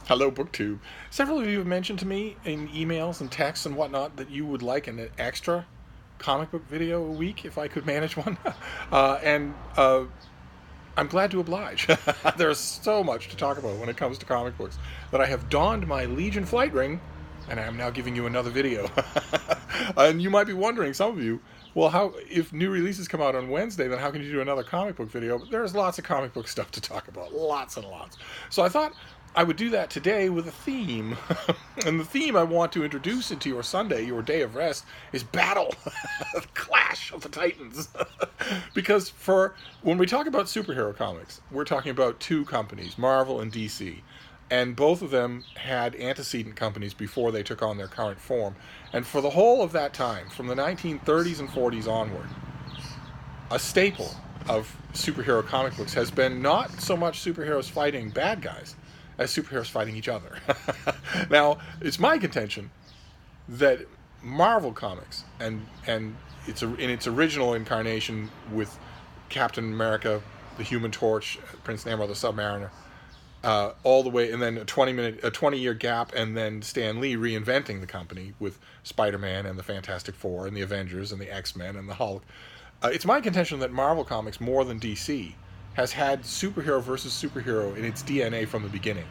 Hello, BookTube. Several of you have mentioned to me in emails and texts and whatnot that you would like an extra comic book video a week if I could manage one. and I'm glad to oblige. There's so much to talk about when it comes to comic books that I have donned my Legion flight ring and I am now giving you another video. And you might be wondering, some of you, well, how if new releases come out on Wednesday, then how can you do another comic book video? But there's lots of comic book stuff to talk about, lots and lots. So I thought I would do that today with a theme. And the theme I want to introduce into your Sunday, your day of rest, is battle. The clash of the titans. Because when we talk about superhero comics, we're talking about two companies, Marvel and DC. And both of them had antecedent companies before they took on their current form. And for the whole of that time, from the 1930s and 40s onward, a staple of superhero comic books has been not so much superheroes fighting bad guys as superheroes fighting each other. Now, it's my contention that Marvel Comics and it's in its original incarnation with Captain America, the Human Torch, Prince Namor, the Submariner, all the way, and then a 20-year gap, and then Stan Lee reinventing the company with Spider-Man and the Fantastic Four and the Avengers and the X-Men and the Hulk. It's my contention that Marvel Comics, more than DC, has had superhero versus superhero in its DNA from the beginning.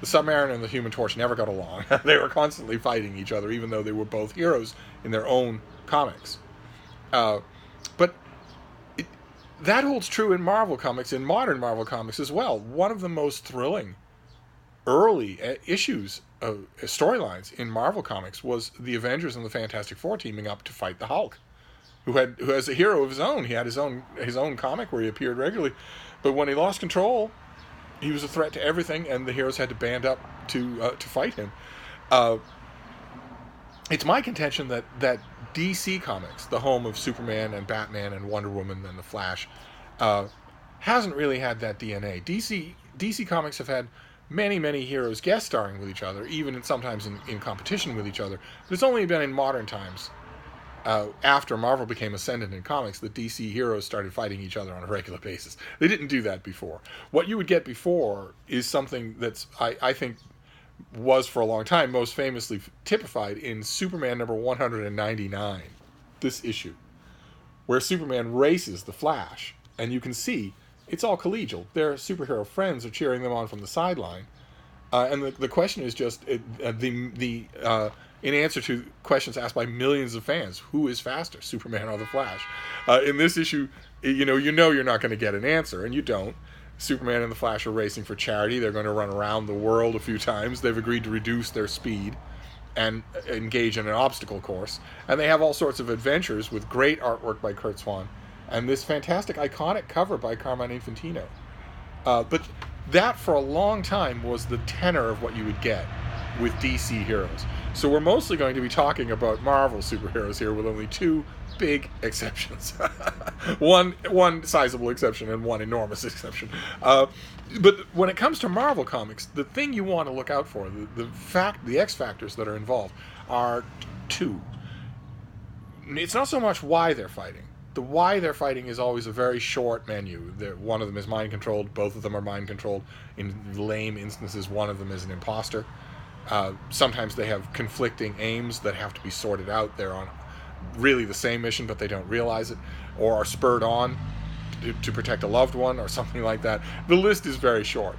The Submariner and the Human Torch never got along. They were constantly fighting each other, even though they were both heroes in their own comics. But that holds true in Marvel Comics, in modern Marvel Comics as well. One of the most thrilling early issues, storylines in Marvel Comics was the Avengers and the Fantastic Four teaming up to fight the Hulk, who has a hero of his own. He had his own comic where he appeared regularly, but when he lost control, he was a threat to everything, and the heroes had to band up to fight him. It's my contention that DC Comics, the home of Superman and Batman and Wonder Woman and the Flash, hasn't really had that DNA. DC Comics have had many heroes guest starring with each other, even sometimes in competition with each other. But it's only been in modern times, after Marvel became ascendant in comics, that DC heroes started fighting each other on a regular basis. They didn't do that before. What you would get before is something that's, I think, was for a long time most famously typified in Superman number 199, this issue, where Superman races the Flash, and you can see it's all collegial. Their superhero friends are cheering them on from the sideline, and the question is just in answer to questions asked by millions of fans, who is faster, Superman or the Flash? In this issue, you know you're not going to get an answer, and you don't. Superman and the Flash are racing for charity. They're going to run around the world a few times. They've agreed to reduce their speed and engage in an obstacle course. And they have all sorts of adventures with great artwork by Curt Swan and this fantastic, iconic cover by Carmine Infantino. But that, for a long time, was the tenor of what you would get with DC heroes. So we're mostly going to be talking about Marvel superheroes here, with only two big exceptions. one sizable exception and one enormous exception. But when it comes to Marvel Comics, the thing you want to look out for, the X factors that are involved, are two. It's not so much why they're fighting. The why they're fighting is always a very short menu. One of them is mind controlled. Both of them are mind controlled. In lame instances, one of them is an imposter. Sometimes they have conflicting aims that have to be sorted out. They're on really the same mission, but they don't realize it, or are spurred on to protect a loved one, or something like that. The list is very short.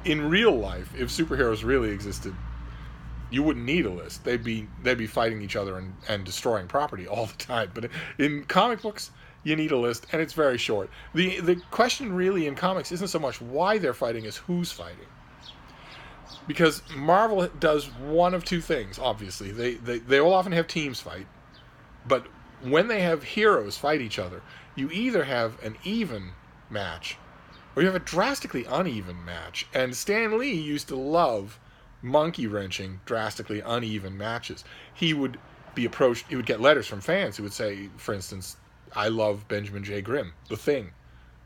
In real life, if superheroes really existed, you wouldn't need a list. They'd be fighting each other and destroying property all the time. But in comic books, you need a list, and it's very short. The question really in comics isn't so much why they're fighting as who's fighting. Because Marvel does one of two things, obviously. They will often have teams fight, but when they have heroes fight each other, you either have an even match or you have a drastically uneven match. And Stan Lee used to love monkey-wrenching, drastically uneven matches. He would get letters from fans who would say, for instance, I love Benjamin J. Grimm, the Thing,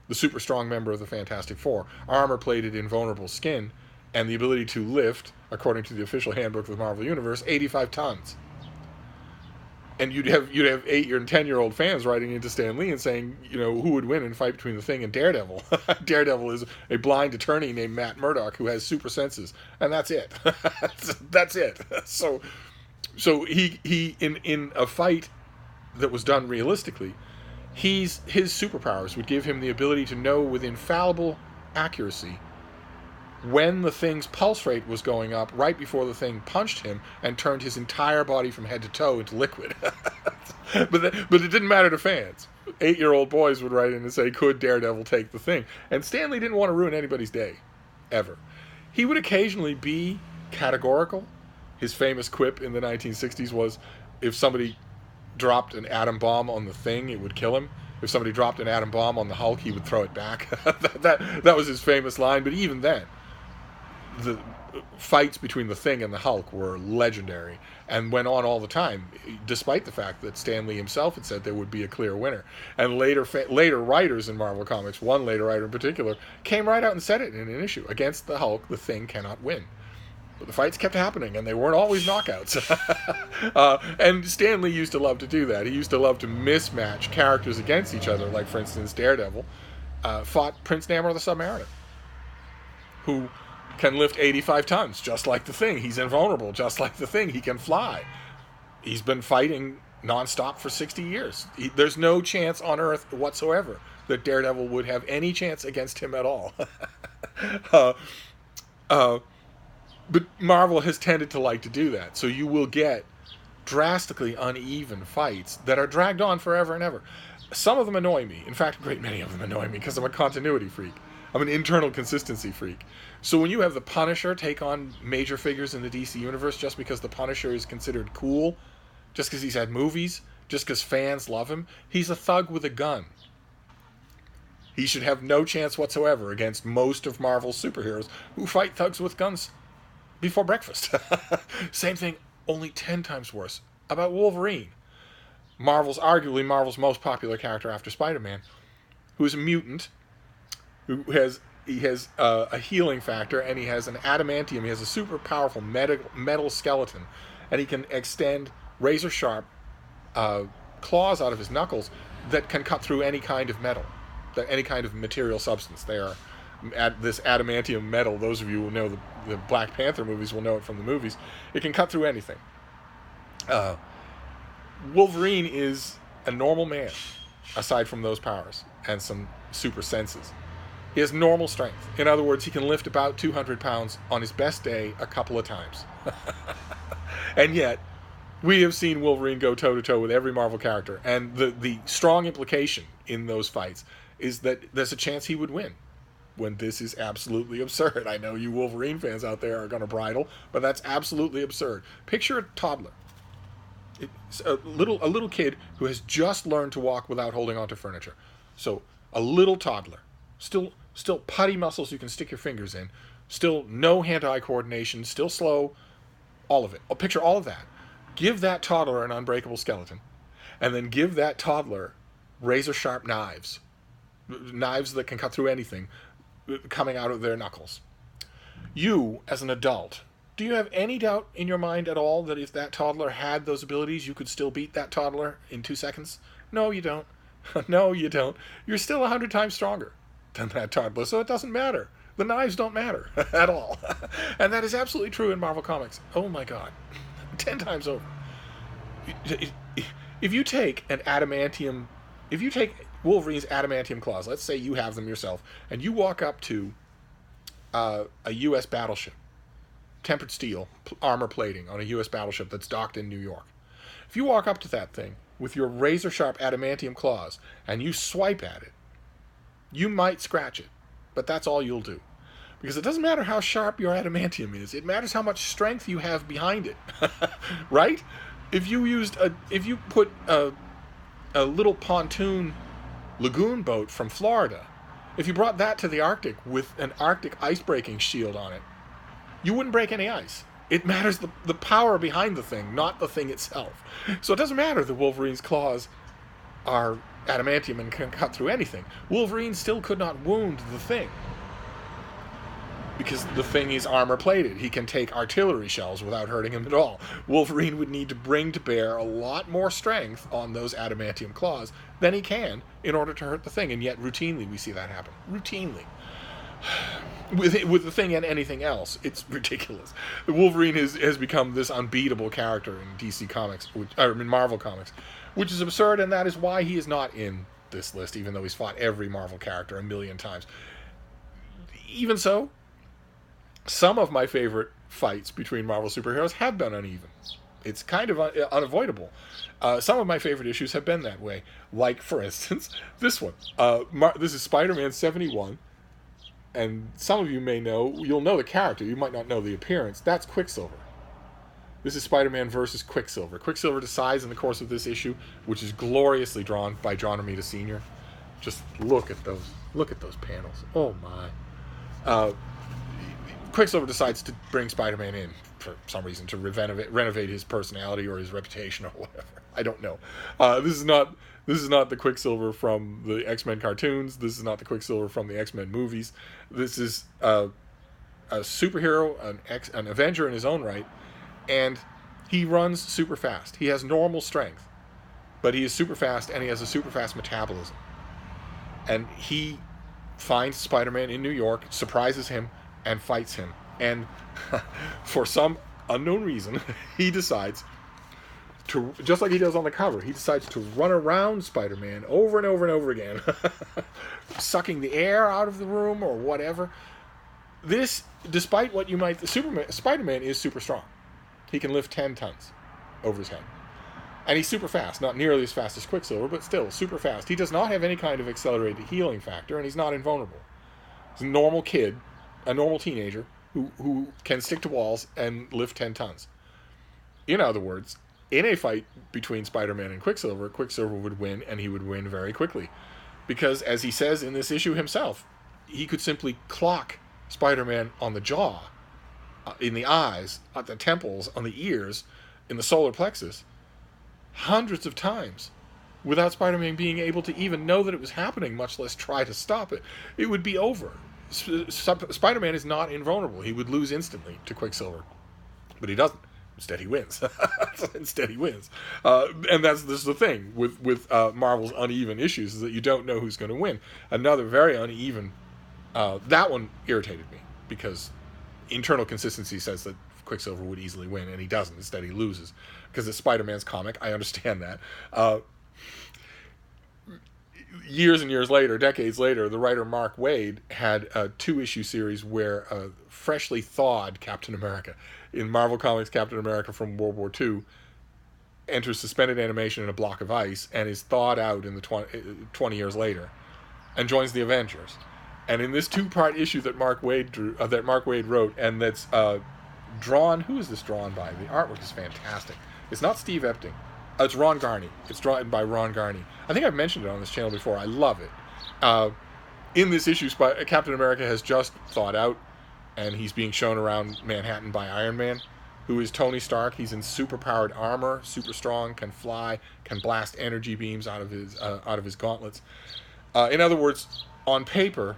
the super strong member of the Fantastic Four, armor-plated, invulnerable skin, and the ability to lift, according to the official handbook of the Marvel Universe, 85 tons. and you'd have 8 and 10-year-old fans writing into Stan Lee and saying, who would win in a fight between the Thing and Daredevil? Daredevil is a blind attorney named Matt Murdock who has super senses, and that's it. That's it. So he in a fight that was done realistically, his superpowers would give him the ability to know with infallible accuracy when the Thing's pulse rate was going up right before the Thing punched him and turned his entire body from head to toe into liquid. But it didn't matter to fans. 8-year-old boys would write in and say, could Daredevil take the Thing? And Stan Lee didn't want to ruin anybody's day, ever. He would occasionally be categorical. His famous quip in the 1960s was, if somebody dropped an atom bomb on the Thing, it would kill him. If somebody dropped an atom bomb on the Hulk, he would throw it back. that was his famous line. But even then, the fights between the Thing and the Hulk were legendary and went on all the time, despite the fact that Stan Lee himself had said there would be a clear winner. And later writers in Marvel Comics, one later writer in particular, came right out and said it in an issue. Against the Hulk, the Thing cannot win. But the fights kept happening, and they weren't always knockouts. And Stan Lee used to love to do that. He used to love to mismatch characters against each other. Like, for instance, Daredevil fought Prince Namor the Submariner, who can lift 85 tons, just like the Thing. He's invulnerable, just like the Thing. He can fly. He's been fighting nonstop for 60 years. There's no chance on Earth whatsoever that Daredevil would have any chance against him at all. But Marvel has tended to like to do that. So you will get drastically uneven fights that are dragged on forever and ever. Some of them annoy me. In fact, a great many of them annoy me because I'm a continuity freak. I'm an internal consistency freak. So when you have the Punisher take on major figures in the DC universe just because the Punisher is considered cool, just because he's had movies, just because fans love him, he's a thug with a gun. He should have no chance whatsoever against most of Marvel's superheroes who fight thugs with guns before breakfast. Same thing, only 10 times worse, about Wolverine. Arguably Marvel's most popular character after Spider-Man, who is a mutant, who has a healing factor, and he has an adamantium. He has a super powerful metal skeleton, and he can extend razor-sharp claws out of his knuckles that can cut through any kind of metal, any kind of material substance. They are this adamantium metal. Those of you who know the Black Panther movies will know it from the movies. It can cut through anything. Wolverine is a normal man, aside from those powers and some super senses. He has normal strength. In other words, he can lift about 200 pounds on his best day a couple of times. And yet, we have seen Wolverine go toe-to-toe with every Marvel character. And the strong implication in those fights is that there's a chance he would win, when this is absolutely absurd. I know you Wolverine fans out there are going to bridle, but that's absolutely absurd. Picture a toddler. It's a little kid who has just learned to walk without holding onto furniture. So, a little toddler. Still putty muscles you can stick your fingers in. Still no hand-eye coordination. Still slow. All of it. I'll picture all of that. Give that toddler an unbreakable skeleton. And then give that toddler razor-sharp knives. Knives that can cut through anything coming out of their knuckles. You, as an adult, do you have any doubt in your mind at all that if that toddler had those abilities, you could still beat that toddler in 2 seconds? No, you don't. No, you don't. You're still 100 times stronger than that toddler, so it doesn't matter. The knives don't matter at all. And that is absolutely true in Marvel Comics. Oh my God. 10 times over. If you take Wolverine's adamantium claws, let's say you have them yourself, and you walk up to a U.S. battleship, tempered steel, armor plating on a U.S. battleship that's docked in New York. If you walk up to that thing with your razor-sharp adamantium claws and you swipe at it, you might scratch it, but that's all you'll do. Because it doesn't matter how sharp your adamantium is, it matters how much strength you have behind it. Right? If you put a little pontoon lagoon boat from Florida, if you brought that to the Arctic with an Arctic ice-breaking shield on it, you wouldn't break any ice. It matters the power behind the thing, not the thing itself. So it doesn't matter that Wolverine's claws are adamantium and can cut through anything. Wolverine still could not wound the thing. because the thing is armor plated. He can take artillery shells without hurting him at all. Wolverine would need to bring to bear a lot more strength on those adamantium claws than he can in order to hurt the thing, and yet routinely we see that happen. Routinely. With the thing and anything else, it's ridiculous. Wolverine has become this unbeatable character in DC Comics, or in Marvel Comics, which is absurd, and that is why he is not in this list, even though he's fought every Marvel character a million times. Even so, some of my favorite fights between Marvel superheroes have been uneven. It's kind of unavoidable. Some of my favorite issues have been that way. Like, for instance, this one. This is Spider-Man 71. And some of you may know, you'll know the character, you might not know the appearance. That's Quicksilver. This is Spider-Man versus Quicksilver. Quicksilver decides in the course of this issue, which is gloriously drawn by John Romita Sr. Just look at those panels. Oh my. Quicksilver decides to bring Spider-Man in for some reason to renovate his personality or his reputation or whatever. I don't know. This is not the Quicksilver from the X-Men cartoons. This is not the Quicksilver from the X-Men movies. This is a superhero, an Avenger in his own right, and he runs super fast. He has normal strength, but he is super fast, and he has a super fast metabolism. And he finds Spider-Man in New York, surprises him, and fights him. And for some unknown reason, he decides to, just like he does on the cover, he decides to run around Spider-Man over and over and over again, sucking the air out of the room or whatever. This, despite what you might, Spider-Man is super strong. He can lift 10 tons over his head. And he's super fast, not nearly as fast as Quicksilver, but still super fast. He does not have any kind of accelerated healing factor, and he's not invulnerable. He's a normal kid, a normal teenager, who can stick to walls and lift 10 tons. In other words, in a fight between Spider-Man and Quicksilver, Quicksilver would win, and he would win very quickly. Because, as he says in this issue himself, he could simply clock Spider-Man on the jaw, in the eyes, at the temples, on the ears, in the solar plexus, hundreds of times, without Spider-Man being able to even know that it was happening, much less try to stop it. It would be over. Spider-Man is not invulnerable. He would lose instantly to Quicksilver. But he doesn't. Instead, he wins. And this is the thing with Marvel's uneven issues, is that you don't know who's going to win. Another very uneven... that one irritated me, because internal consistency says that Quicksilver would easily win, and he doesn't. Instead, he loses. Because it's Spider-Man's comic. I understand that. Years and years later, decades later, the writer Mark Waid had a 2-issue series where a freshly thawed Captain America, in Marvel Comics Captain America from World War II, enters suspended animation in a block of ice and is thawed out in the 20 years later, and joins the Avengers. And in this 2-part issue that Mark Waid wrote, and that's drawn, who is this drawn by? The artwork is fantastic. It's not Steve Epting. It's Ron Garney. It's drawn by Ron Garney. I think I've mentioned it on this channel before. I love it. In this issue, Captain America has just thawed out, and he's being shown around Manhattan by Iron Man, who is Tony Stark. He's in super-powered armor, super strong, can fly, can blast energy beams out of his gauntlets. In other words, on paper,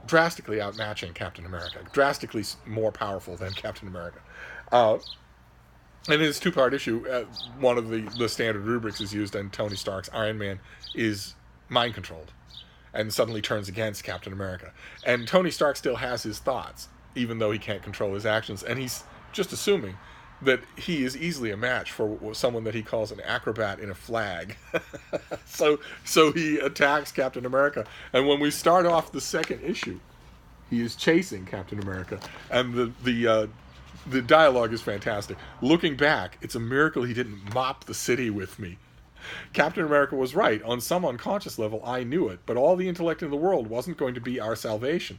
drastically outmatching Captain America, drastically more powerful than Captain America. And in this 2-part issue, one of the standard rubrics is used, and Tony Stark's Iron Man is mind-controlled and suddenly turns against Captain America. And Tony Stark still has his thoughts, even though he can't control his actions, and he's just assuming that he is easily a match for someone that he calls an acrobat in a flag. So he attacks Captain America, and when we start off the 2nd issue, he is chasing Captain America, and the dialogue is fantastic. Looking back, it's a miracle he didn't mop the city with me. Captain America was right. On some unconscious level, I knew it, but all the intellect in the world wasn't going to be our salvation.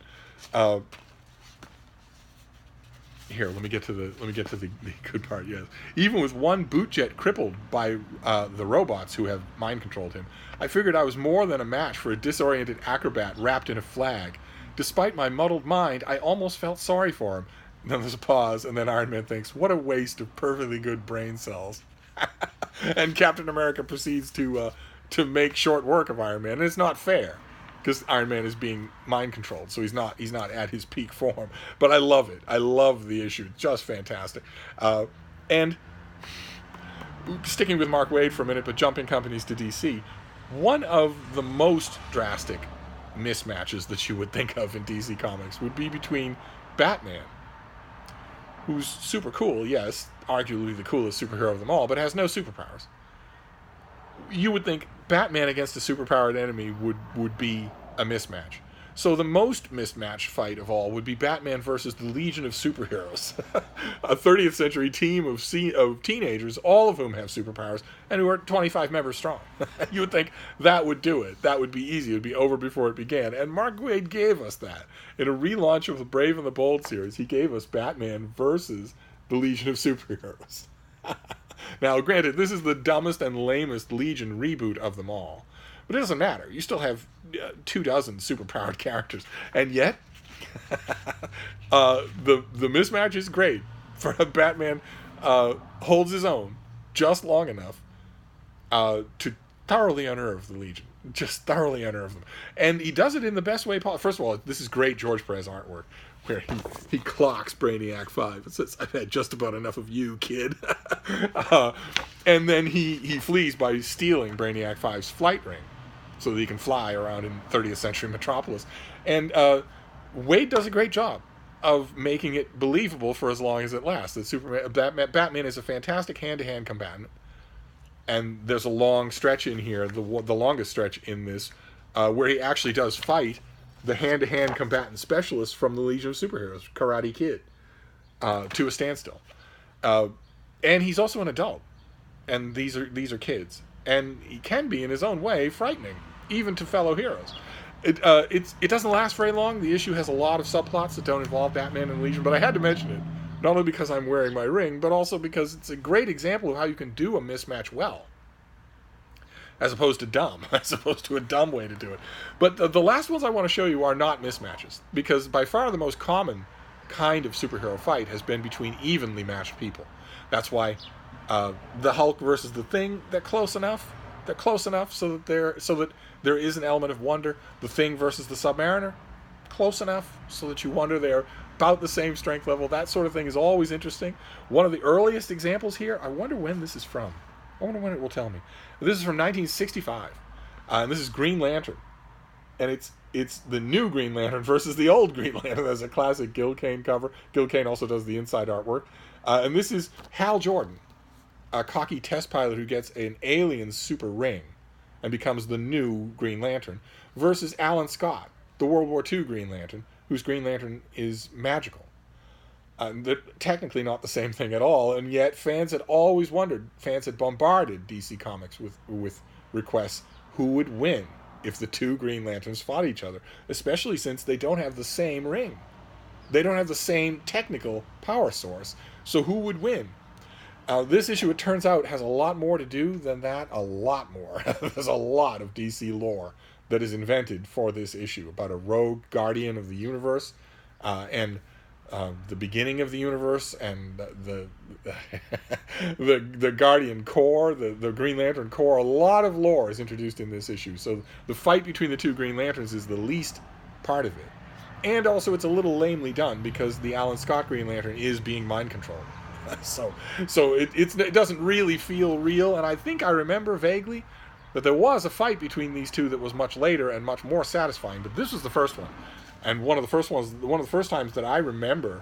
Here, let me get to the good part. Yes, even with one boot jet crippled by the robots who have mind controlled him, I figured I was more than a match for a disoriented acrobat wrapped in a flag. Despite my muddled mind, I almost felt sorry for him. Then there's a pause, and then Iron Man thinks, "What a waste of perfectly good brain cells." And Captain America proceeds to make short work of Iron Man, and it's not fair. because Iron Man is being mind controlled, so he's not at his peak form. But I love it. I love the issue. Just fantastic. And sticking with Mark Waid for a minute, but jumping companies to DC, one of the most drastic mismatches that you would think of in DC Comics would be between Batman, who's super cool, yes, arguably the coolest superhero of them all, but has no superpowers. You would think Batman against a superpowered enemy would be a mismatch. So the most mismatched fight of all would be Batman versus the Legion of Superheroes, a 30th century team of teenagers, all of whom have superpowers, and who are 25 members strong. You would think that would do it. That would be easy. It would be over before it began. And Mark Waid gave us that. In a relaunch of the Brave and the Bold series, he gave us Batman versus the Legion of Superheroes. Now, granted, this is the dumbest and lamest Legion reboot of them all. But it doesn't matter. You still have 24 superpowered characters. And yet, the mismatch is great. For Batman holds his own just long enough to thoroughly unnerve the Legion. Just thoroughly unnerve them. And he does it in the best way possible. First of all, this is great George Perez artwork, where he clocks Brainiac 5. It says, "I've had just about enough of you, kid." And then he flees by stealing Brainiac 5's flight ring, so that he can fly around in 30th century Metropolis. And Waid does a great job of making it believable for as long as it lasts. That Batman is a fantastic hand-to-hand combatant. And there's a long stretch in here, the longest stretch in this, where he actually does fight the hand-to-hand combatant specialist from the Legion of Superheroes, Karate Kid, to a standstill. And he's also an adult. And these are kids. And he can be, in his own way, frightening, even to fellow heroes. It doesn't last very long. The issue has a lot of subplots that don't involve Batman and Legion, but I had to mention it, not only because I'm wearing my ring, but also because it's a great example of how you can do a mismatch well, as opposed to dumb, as opposed to a dumb way to do it. But the last ones I want to show you are not mismatches, because by far the most common kind of superhero fight has been between evenly matched people. That's why the Hulk versus the Thing, they're close enough so that there is an element of wonder. The Thing versus the Submariner, close enough so that you wonder they're about the same strength level. That sort of thing is always interesting. One of the earliest examples here, I wonder when this is from. I wonder when it will tell me. This is from 1965, and this is Green Lantern, and it's the new Green Lantern versus the old Green Lantern. There's a classic Gil Kane cover. Gil Kane also does the inside artwork, and this is Hal Jordan, a cocky test pilot who gets an alien super ring and becomes the new Green Lantern, versus Alan Scott, the World War II Green Lantern, whose Green Lantern is magical. They're technically not the same thing at all, and yet fans had always wondered, fans had bombarded DC Comics with requests who would win if the two Green Lanterns fought each other, especially since they don't have the same ring. They don't have the same technical power source, so who would win? This issue, it turns out, has a lot more to do than that, a lot more. There's a lot of DC lore that is invented for this issue about a rogue guardian of the universe, and the beginning of the universe, and the Guardian Corps, the Green Lantern Corps. A lot of lore is introduced in this issue. So the fight between the two Green Lanterns is the least part of it. And also it's a little lamely done because the Alan Scott Green Lantern is being mind controlled. So it doesn't really feel real, and I think I remember vaguely that there was a fight between these two that was much later and much more satisfying, but this was the first one. And one of the first times that I remember,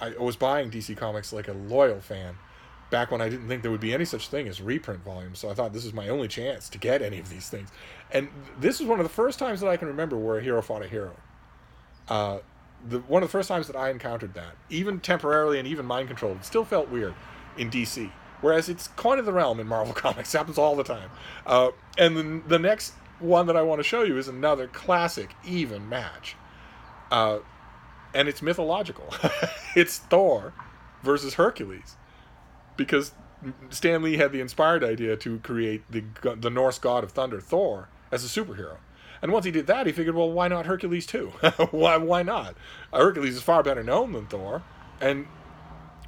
I was buying DC Comics like a loyal fan, back when I didn't think there would be any such thing as reprint volumes, so I thought this was my only chance to get any of these things. And this was one of the first times that I can remember where a hero fought a hero. One of the first times that I encountered that, even temporarily and even mind controlled, it still felt weird in DC. Whereas it's coin of the realm in Marvel Comics, happens all the time. And then the next one that I want to show you is another classic even match. And it's mythological. It's Thor versus Hercules. Because Stan Lee had the inspired idea to create the Norse god of thunder, Thor, as a superhero. And once he did that, he figured, well, why not Hercules too? Why not? Hercules is far better known than Thor. And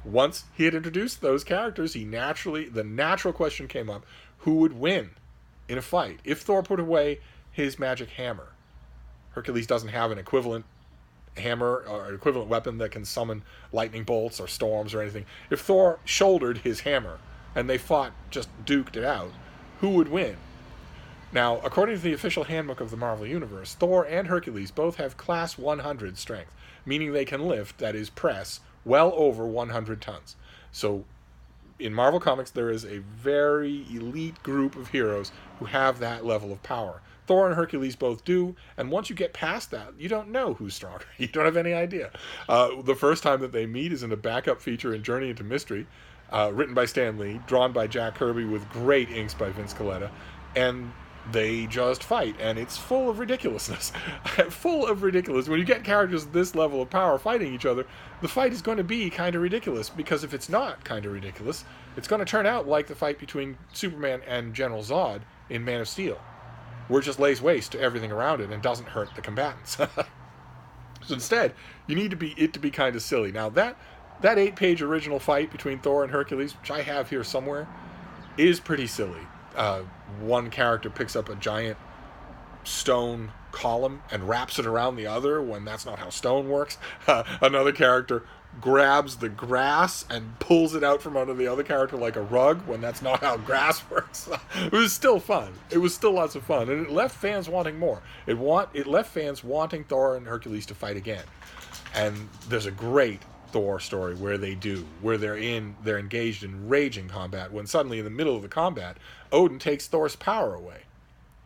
once he had introduced those characters, the natural question came up, who would win in a fight if Thor put away his magic hammer? Hercules doesn't have an equivalent hammer or an equivalent weapon that can summon lightning bolts or storms or anything. If Thor shouldered his hammer and they fought, just duked it out, who would win? Now, according to the official handbook of the Marvel Universe, Thor and Hercules both have class 100 strength, meaning they can lift, that is, press, well over 100 tons. So, in Marvel Comics, there is a very elite group of heroes who have that level of power. Thor and Hercules both do, and once you get past that, you don't know who's stronger. You don't have any idea. The first time that they meet is in a backup feature in Journey into Mystery, written by Stan Lee, drawn by Jack Kirby with great inks by Vince Colletta, and they just fight, and it's full of ridiculousness. Full of ridiculous. When you get characters at this level of power fighting each other, the fight is going to be kind of ridiculous, because if it's not kind of ridiculous, it's going to turn out like the fight between Superman and General Zod in Man of Steel, where it just lays waste to everything around it and doesn't hurt the combatants. So instead, you need it to be kind of silly. Now, that 8-page original fight between Thor and Hercules, which I have here somewhere, is pretty silly. One character picks up a giant stone column and wraps it around the other when that's not how stone works. Another character grabs the grass and pulls it out from under the other character like a rug when that's not how grass works. It was still fun. It was still lots of fun, and it left fans wanting more. It left fans wanting Thor and Hercules to fight again. And there's a great Thor story where they're engaged in raging combat, when suddenly in the middle of the combat, Odin takes Thor's power away,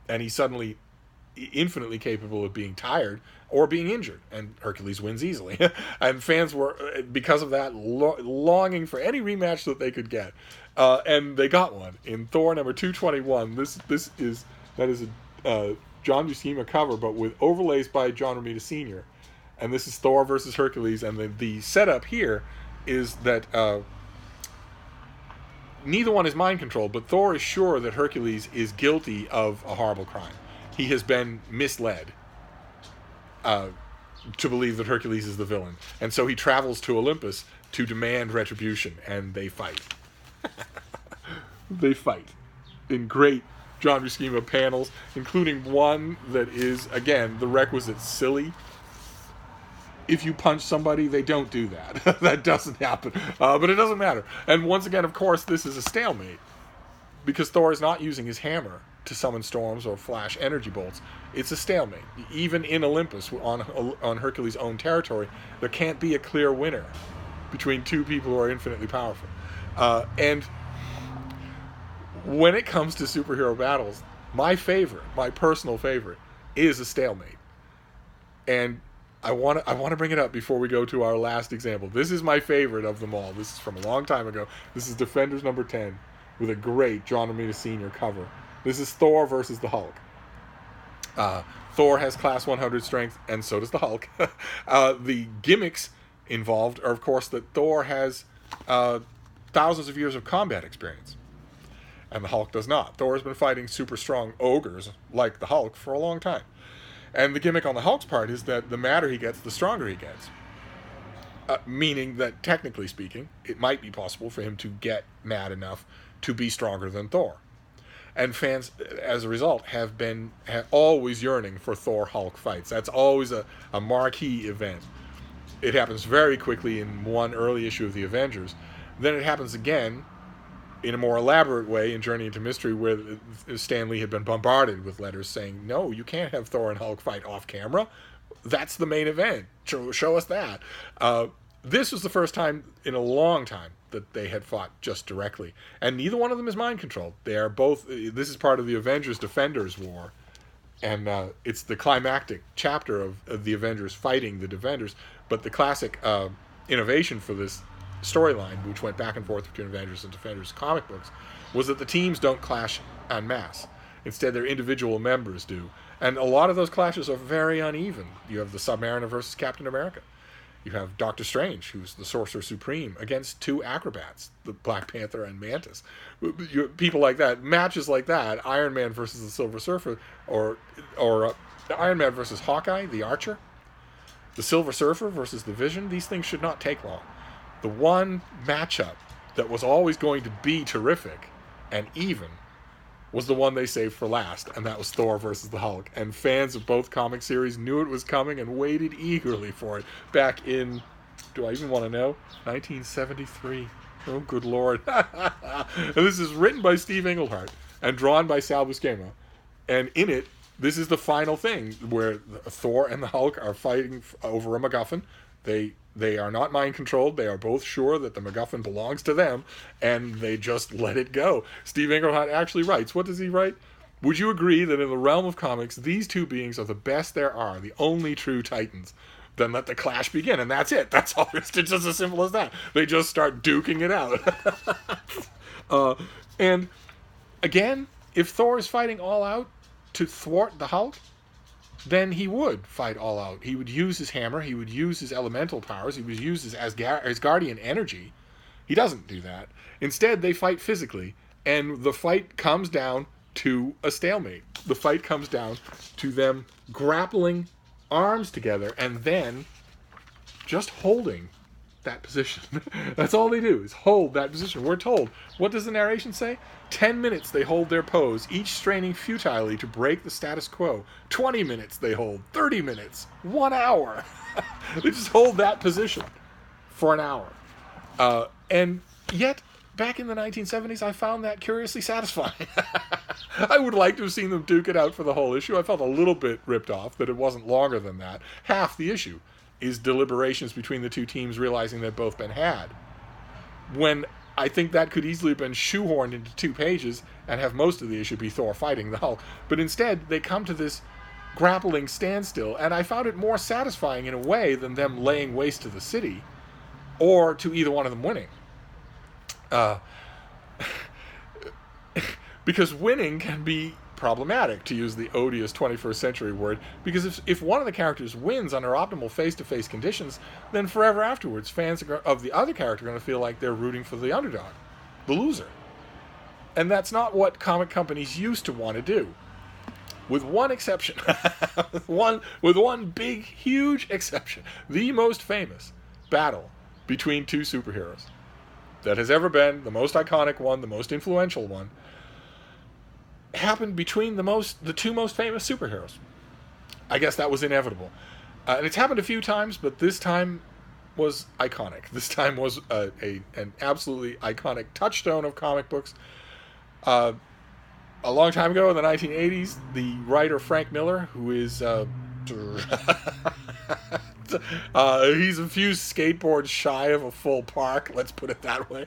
and he's suddenly infinitely capable of being tired or being injured, and Hercules wins easily. And fans were, because of that, longing for any rematch that they could get, and they got one in Thor number 221. That is a John Buscema cover, but with overlays by John Romita Sr. And this is Thor versus Hercules, and the setup here is that neither one is mind controlled, but Thor is sure that Hercules is guilty of a horrible crime. He has been misled to believe that Hercules is the villain, and so he travels to Olympus to demand retribution, and they fight. They fight in great John Buscema panels, including one that is, again, the requisite silly. If you punch somebody, they don't do that. That doesn't happen. But it doesn't matter. And once again, of course, this is a stalemate, because Thor is not using his hammer to summon storms or flash energy bolts. It's a stalemate. Even in Olympus, on Hercules' own territory, there can't be a clear winner between two people who are infinitely powerful. And when it comes to superhero battles, my personal favorite, is a stalemate. And I want to bring it up before we go to our last example. This is my favorite of them all. This is from a long time ago. This is Defenders number 10 with a great John Romita Sr. cover. This is Thor versus the Hulk. Thor has class 100 strength, and so does the Hulk. The gimmicks involved are, of course, that Thor has thousands of years of combat experience, and the Hulk does not. Thor has been fighting super strong ogres like the Hulk for a long time. And the gimmick on the Hulk's part is that the madder he gets, the stronger he gets. Meaning that, technically speaking, it might be possible for him to get mad enough to be stronger than Thor. And fans, as a result, have always yearning for Thor-Hulk fights. That's always a marquee event. It happens very quickly in one early issue of the Avengers. Then it happens again in a more elaborate way in Journey into Mystery, where Stan Lee had been bombarded with letters saying, no, you can't have Thor and Hulk fight off camera. That's the main event. Show us that. This was the first time in a long time that they had fought just directly. And neither one of them is mind controlled. They are both, this is part of the Avengers Defenders War. And it's the climactic chapter of the Avengers fighting the Defenders. But the classic innovation for this storyline, which went back and forth between Avengers and Defenders comic books, was that the teams don't clash en masse. Instead, their individual members do. And a lot of those clashes are very uneven. You have the Submariner versus Captain America. You have Doctor Strange, who's the Sorcerer Supreme, against two acrobats, the Black Panther and Mantis. People like that, matches like that, Iron Man versus the Silver Surfer, or Iron Man versus Hawkeye, the Archer, the Silver Surfer versus the Vision, these things should not take long. The one matchup that was always going to be terrific and even was the one they saved for last, and that was Thor versus the Hulk. And fans of both comic series knew it was coming and waited eagerly for it back in, do I even want to know? 1973. Oh, good Lord. And this is written by Steve Englehart and drawn by Sal Buscema. And in it, this is the final thing where Thor and the Hulk are fighting over a MacGuffin. They are not mind controlled. They are both sure that the MacGuffin belongs to them, and they just let it go. Steve Englehart actually writes. What does he write? Would you agree that in the realm of comics, these two beings are the best there are, the only true titans? Then let the clash begin, and that's it. That's all. It's just as simple as that. They just start duking it out. And again, if Thor is fighting all out to thwart the Hulk, then he would fight all out. He would use his hammer. He would use his elemental powers. He would use his Asgardian energy. He doesn't do that. Instead, they fight physically, and the fight comes down to a stalemate. The fight comes down to them grappling arms together and then just holding that position. That's all they do, is hold that position. We're told, what does the narration say? 10 minutes they hold their pose, each straining futilely to break the status quo. 20 minutes they hold, 30 minutes, 1 hour. They just hold that position for an hour. And yet, back in the 1970s, I found that curiously satisfying. I would like to have seen them duke it out for the whole issue. I felt a little bit ripped off that it wasn't longer than that. Half the issue is deliberations between the two teams realizing they've both been had. When I think that could easily have been shoehorned into 2 pages and have most of the issue be Thor fighting the Hulk. But instead, they come to this grappling standstill, and I found it more satisfying in a way than them laying waste to the city or to either one of them winning. Because winning can be problematic, to use the odious 21st century word, because if one of the characters wins under optimal face-to-face conditions, then forever afterwards, fans of the other character are going to feel like they're rooting for the underdog, the loser. And that's not what comic companies used to want to do. With one exception. with one big, huge exception. The most famous battle between two superheroes that has ever been, the most iconic one, the most influential one, happened between the 2 most famous superheroes. I guess that was inevitable. And it's happened a few times, but this time was iconic. This time was an absolutely iconic touchstone of comic books. A long time ago in the 1980s, the writer Frank Miller, who is he's a few skateboards shy of a full park, let's put it that way.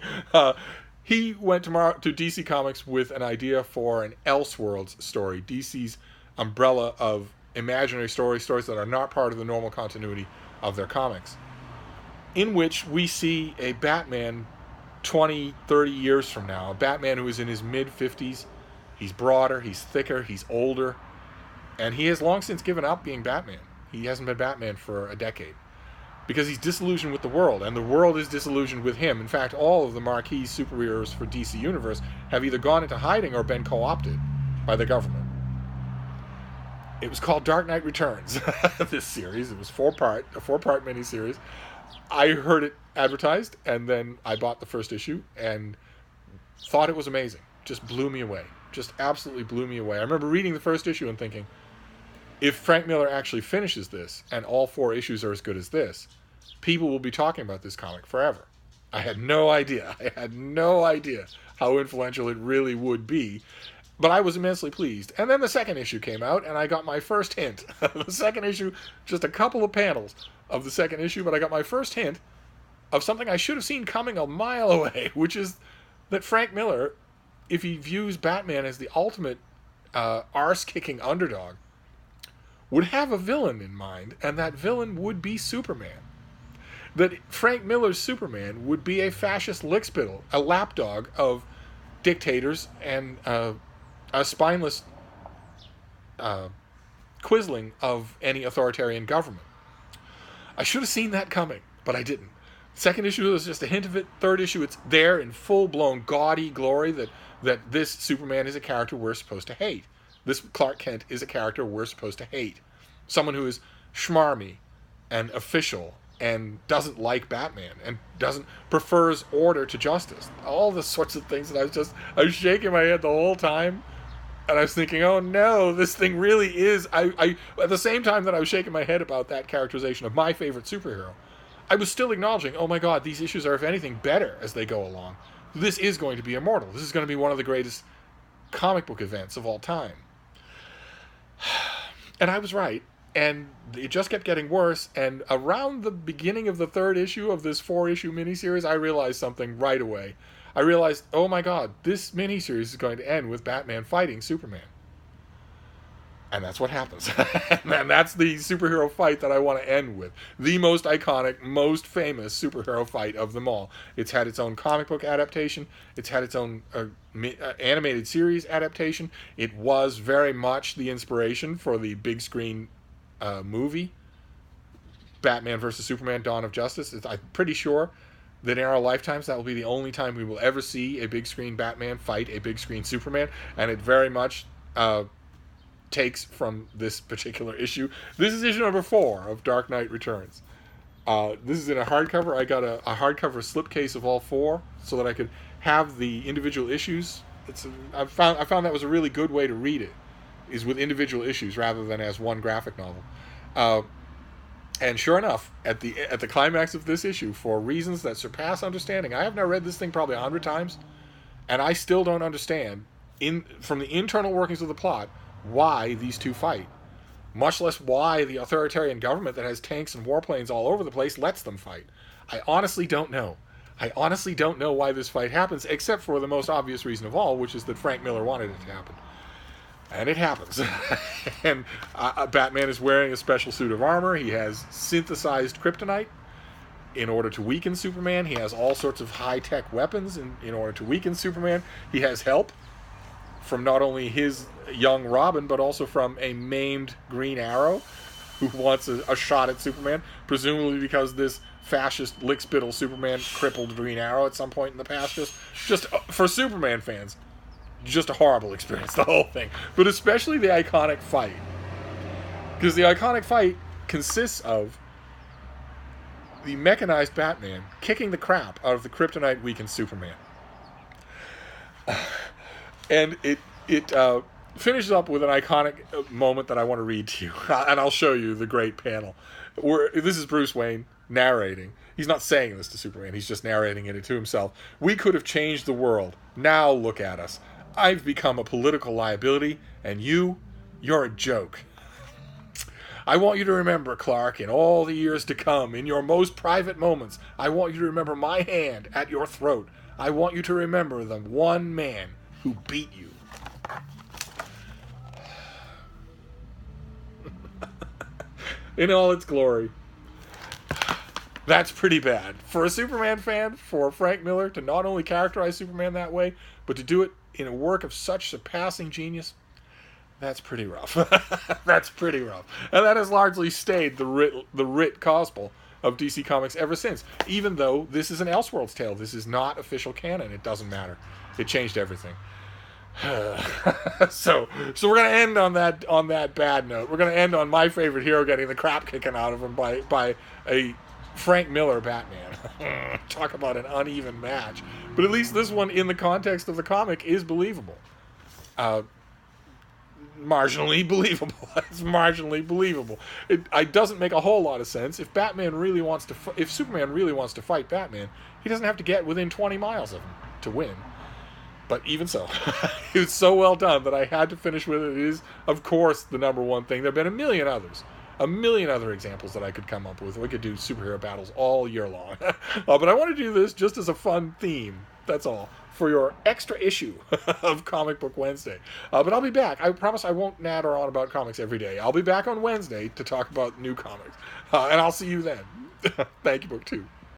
He went to DC Comics with an idea for an Elseworlds story, DC's umbrella of imaginary stories that are not part of the normal continuity of their comics, in which we see a Batman 20, 30 years from now, a Batman who is in his mid-50s. He's broader, he's thicker, he's older, and he has long since given up being Batman. He hasn't been Batman for a decade, because he's disillusioned with the world, and the world is disillusioned with him. In fact, all of the marquee superheroes for DC Universe have either gone into hiding or been co-opted by the government. It was called Dark Knight Returns, this series. It was a four-part miniseries. I heard it advertised, and then I bought the first issue, and thought it was amazing. Just blew me away. Just absolutely blew me away. I remember reading the first issue and thinking, if Frank Miller actually finishes this, and all 4 issues are as good as this, people will be talking about this comic forever. I had no idea how influential it really would be, but I was immensely pleased. And then the second issue came out, and I got my first hint. The second issue, just a couple of panels of the second issue, but I got my first hint of something I should have seen coming a mile away, which is that Frank Miller, if he views Batman as the ultimate arse-kicking underdog, would have a villain in mind, and that villain would be Superman. That Frank Miller's Superman would be a fascist lickspittle, a lapdog of dictators and a spineless quisling of any authoritarian government. I should have seen that coming, but I didn't. Second issue was just a hint of it. Third issue, it's there in full-blown gaudy glory that this Superman is a character we're supposed to hate. This Clark Kent is a character we're supposed to hate. Someone who is schmarmy and official and doesn't like Batman and prefers order to justice. All the sorts of things that I was shaking my head the whole time. And I was thinking, oh no, this thing really is. I at the same time that I was shaking my head about that characterization of my favorite superhero, I was still acknowledging, oh my god, these issues are, if anything, better as they go along. This is going to be immortal. This is going to be one of the greatest comic book events of all time. And I was right. And it just kept getting worse. And around the beginning of the third issue of this 4-issue miniseries, I realized something right away. I realized, oh my god, this miniseries is going to end with Batman fighting Superman. And that's what happens. And that's the superhero fight that I want to end with. The most iconic, most famous superhero fight of them all. It's had its own comic book adaptation. It's had its own animated series adaptation. It was very much the inspiration for the big screen movie, Batman vs. Superman, Dawn of Justice. I'm pretty sure that in our lifetimes that will be the only time we will ever see a big screen Batman fight a big screen Superman. And it very much takes from this particular issue. This is issue number 4 of Dark Knight Returns. This is in a hardcover. I got a hardcover slipcase of all 4 so that I could have the individual issues. I found that was a really good way to read it, is with individual issues rather than as one graphic novel. And sure enough, at the climax of this issue, for reasons that surpass understanding, I have now read this thing probably 100 times, and I still don't understand, from the internal workings of the plot, why these two fight. Much less why the authoritarian government that has tanks and warplanes all over the place lets them fight. I honestly don't know. I honestly don't know why this fight happens, except for the most obvious reason of all, which is that Frank Miller wanted it to happen. And it happens. And Batman is wearing a special suit of armor. He has synthesized kryptonite in order to weaken Superman. He has all sorts of high-tech weapons in order to weaken Superman. He has help from not only his young Robin, but also from a maimed Green Arrow who wants a shot at Superman, presumably because this fascist lickspittle Superman crippled Green Arrow at some point in the past. Just for Superman fans, just a horrible experience, the whole thing. But especially the iconic fight. Because the iconic fight consists of the mechanized Batman kicking the crap out of the kryptonite-weakened Superman. And it finishes up with an iconic moment that I want to read to you. And I'll show you the great panel. This is Bruce Wayne narrating. He's not saying this to Superman. He's just narrating it to himself. We could have changed the world. Now look at us. I've become a political liability, and you're a joke. I want you to remember, Clark, in all the years to come, in your most private moments, I want you to remember my hand at your throat. I want you to remember the one man who beat you. In all its glory. That's pretty bad. For a Superman fan, for Frank Miller to not only characterize Superman that way, but to do it in a work of such surpassing genius, that's pretty rough. That's pretty rough. And that has largely stayed the writ gospel of DC Comics ever since. Even though this is an Elseworlds tale. This is not official canon. It doesn't matter. It changed everything. So we're gonna end on that bad note. We're gonna end on my favorite hero getting the crap kicking out of him by a Frank Miller Batman. Talk about an uneven match. But at least this one, in the context of the comic, is believable. Marginally believable. It's marginally believable. It doesn't make a whole lot of sense. If Superman really wants to fight Batman, he doesn't have to get within 20 miles of him to win. But even so, it was so well done that I had to finish with it. It is, of course, the number one thing. There have been a million other examples that I could come up with. We could do superhero battles all year long. But I want to do this just as a fun theme. That's all. For your extra issue of Comic Book Wednesday. But I'll be back. I promise I won't natter on about comics every day. I'll be back on Wednesday to talk about new comics. And I'll see you then. Thank you, Book 2.